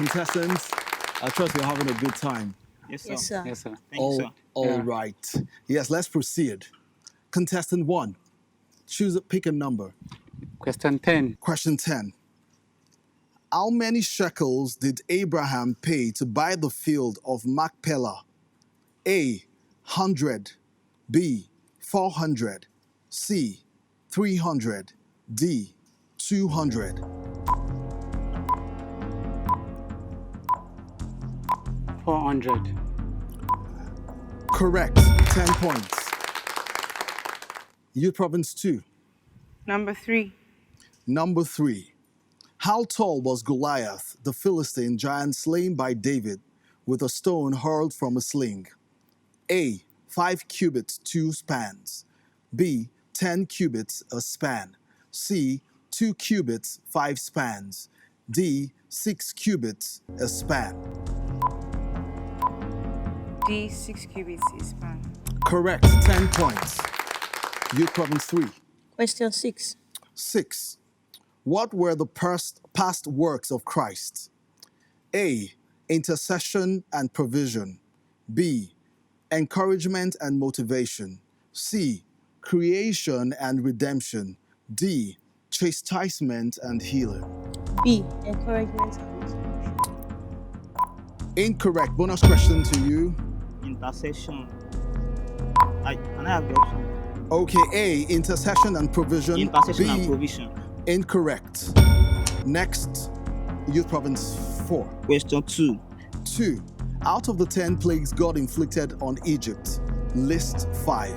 Contestants, I trust you're having a good time. Yes, sir. Yes, sir. Yes, sir. Thank you, sir. All Yeah. right. Yes, let's proceed. Contestant 1, pick a number. Question 10. Question 10. How many shekels did Abraham pay to buy the field of Machpelah? A, 100. B, 400. C, 300. D, 200. 400. Correct. 10 points. Youth Province 2. Number 3. Number 3. How tall was Goliath, the Philistine giant slain by David with a stone hurled from a sling? A, 5 cubits, 2 spans. B, 10 cubits, a span. C, 2 cubits, 5 spans. D, 6 cubits, a span. D, 6 cubits is span. Correct. 10 points. Youth Province 3. Question 6. 6. What were the past works of Christ? A, intercession and provision. B, encouragement and motivation. C, creation and redemption. D, chastisement and healing. B. Encouragement and motivation. Incorrect. Bonus question to you. Intercession. Can I have the option? Okay, A, intercession and provision. Intercession B, and provision. incorrect. Next, Youth Province 4. Question 2. 2. Out of the 10 plagues God inflicted on Egypt, list 5.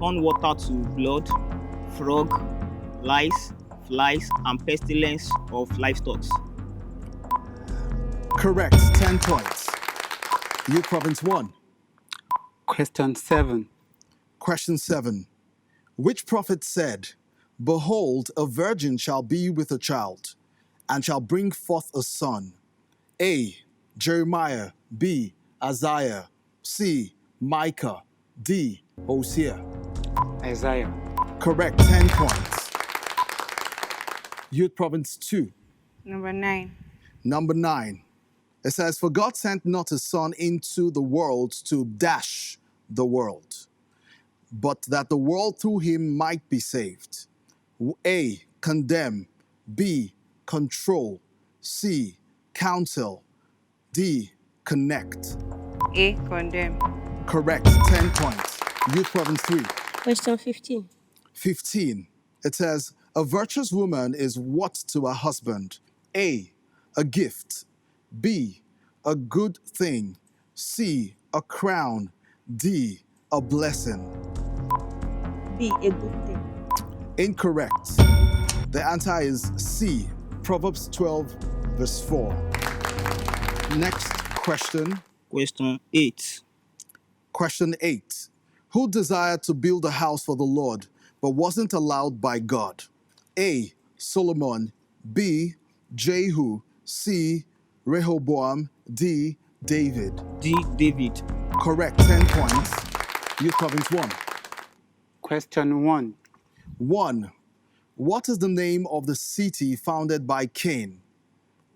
Turn water to blood, frog, lice, flies, and pestilence of livestock. Correct. 10 points. Youth Province 1. Question 7. Question 7. Which prophet said, Behold, a virgin shall be with a child, and shall bring forth a son? A, Jeremiah. B, Isaiah. C, Micah. D, Hosea. Isaiah. Correct. 10 points. Youth Province 2. Number 9. Number 9. It says, For God sent not his son into the world to dash the world, but that the world through him might be saved. A, condemn. B, control. C, counsel. D, connect. A, condemn. Correct. 10 points. Youth Province 3. Question 15. 15. It says, a virtuous woman is what to her husband? A, a gift. B, a good thing. C, a crown. D, a blessing. B. A good thing. Incorrect. The answer is C, Proverbs 12, verse 4. Next question. Question 8. Question 8. Who desired to build a house for the Lord, but wasn't allowed by God? A, Solomon. B, Jehu. C, Rehoboam. D, David. D. David. Correct. 10 points. Youth Province 1. Question 1. 1. What is the name of the city founded by Cain?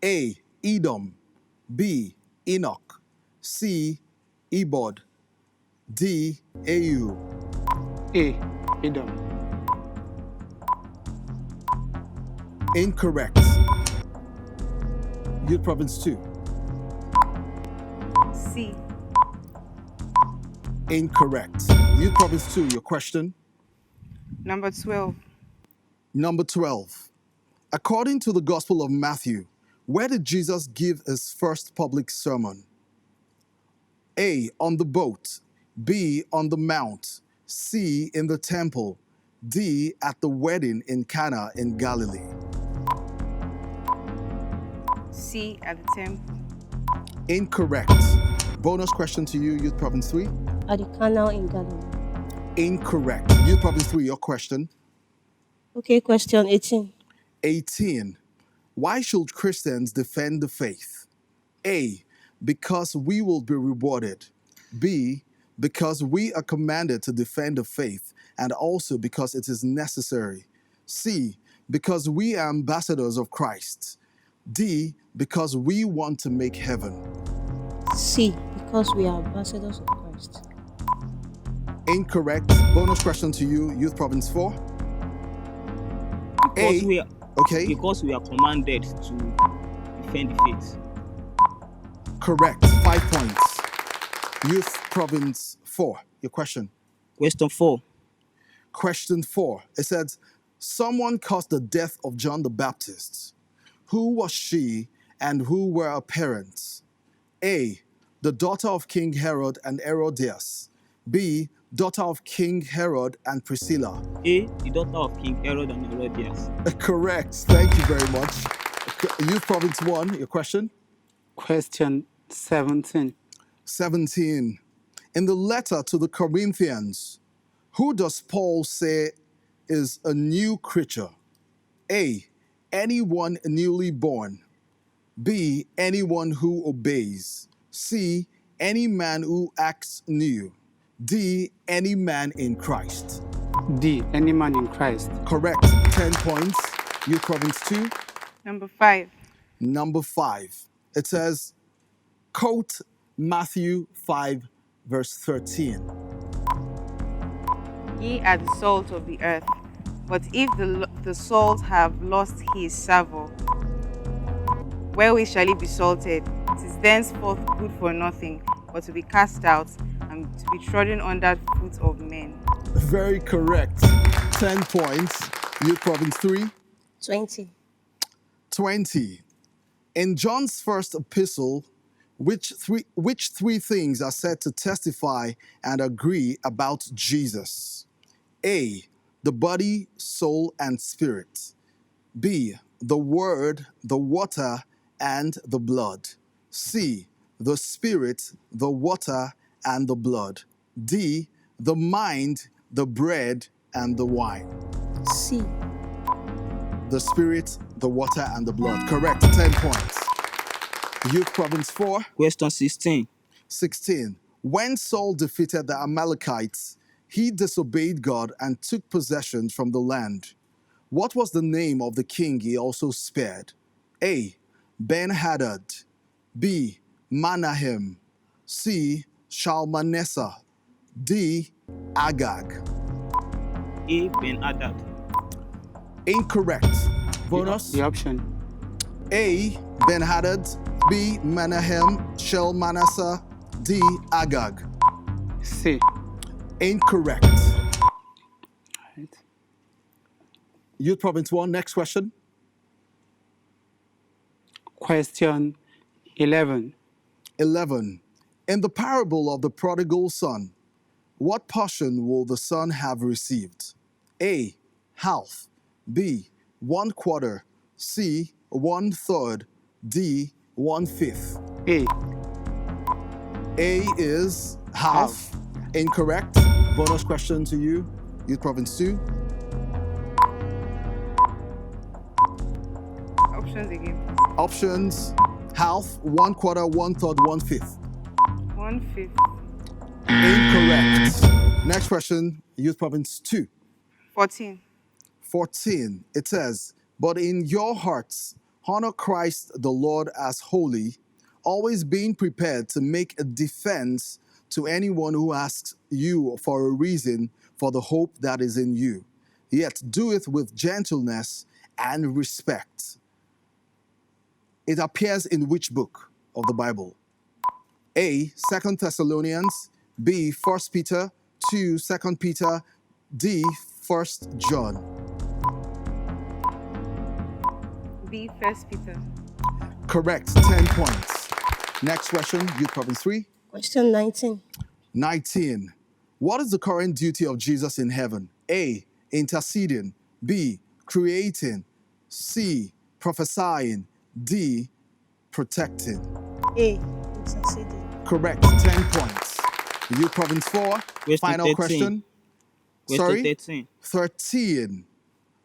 A, Edom. B, Enoch. C, Ebod. D, Au. A. Edom. Incorrect. Youth Province 2. C. Incorrect. Youth Province 2, your question. Number 12. Number 12. According to the Gospel of Matthew, where did Jesus give his first public sermon? A, on the boat. B, on the mount. C, in the temple. D, at the wedding in Cana in Galilee. C, at the temple. Incorrect. Bonus question to you, Youth Province 3. At the canal in Galilee. Incorrect. Youth Province 3, your question. Okay, question 18. 18. Why should Christians defend the faith? A, because we will be rewarded. B, because we are commanded to defend the faith, and also because it is necessary. C, because we are ambassadors of Christ. D, because we want to make heaven. C. Because we are ambassadors of Christ. Incorrect. Bonus question to you, Youth Province 4. Because A. we are Okay, because we are commanded to defend the faith. correct. 5 points. Youth Province 4. Your question. Question 4. Question 4. It says, someone caused the death of John the Baptist. Who was she and who were her parents? A. The daughter of King Herod and Herodias. B. Daughter of King Herod and Priscilla. A. The daughter of King Herod and Herodias. Correct. Thank you very much. Youth Province 1. Your question. Question 17. 17. In the letter to the Corinthians, who does Paul say is a new creature? A. Anyone newly born. B. Anyone who obeys. C. Any man who acts new. D. Any man in Christ. D. Any man in Christ. Correct. 10 points. Youth Province 2. Number 5. Number 5. It says, quote Matthew 5, verse 13. Ye are the salt of the earth. But if the salt have lost his savour, wherewith shall it be salted? It is thenceforth good for nothing, but to be cast out and to be trodden under foot of men. Very correct. 10 points. Youth Province 3. 20. 20. In John's first epistle, which three things are said to testify and agree about Jesus? A. The body, soul, and spirit. B. The word, the water, and the blood. C. The spirit, the water, and the blood. D. The mind, the bread, and the wine. C. The spirit, the water, and the blood. Correct. 10 points. Youth Province 4. Question 16. 16. When Saul defeated the Amalekites, he disobeyed God and took possession from the land. What was the name of the king he also spared? A. Ben-Hadad. B. Manahem. C. Shalmaneser. D. Agag. A. Ben-Hadad. Incorrect. Bonus. The option. A. Ben-Hadad. B. Manahem. Shalmaneser. D. Agag. C. Incorrect. Right. Youth Province 1. Next question. Question 11. 11. In the parable of the prodigal son, what portion will the son have received? A. Half. B. 1/4. C. 1/3. D. 1/5. A. A is half. Incorrect. Bonus question to you. Youth Province 2. Options again. Options. Half, 1/4, 1/3, 1/5. 1/5. Incorrect. Next question. Youth Province 2. 14. 14, it says, but in your hearts, honor Christ the Lord as holy, always being prepared to make a defense to anyone who asks you for a reason for the hope that is in you. Yet do it with gentleness and respect. It appears in which book of the Bible? A. 2 Thessalonians. B. 1 Peter. 2. 2 Peter. D. 1 John. B. 1 Peter. Correct. 10 points. Next question, Youth Province 3. Question 19. 19. What is the current duty of Jesus in heaven? A. Interceding. B. Creating. C. Prophesying. D. Protecting. A. Interceding. Correct. 10 points. Youth Province 4. Question Final 13. question. Question Sorry? 13. 13.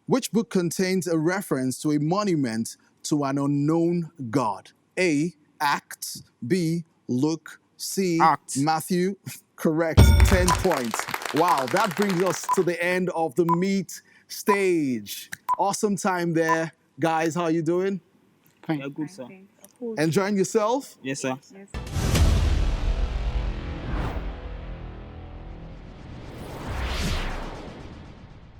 Which book contains a reference to a monument to an unknown God? A. Acts. B. Luke. C. Acts. Matthew. Correct. 10 points. Wow, that brings us to the end of the meet stage. Awesome time there. Guys, how you doing? Fine. Yeah, good, sir. Thanks. Approach. Enjoying yourself? Yes, sir. Yes.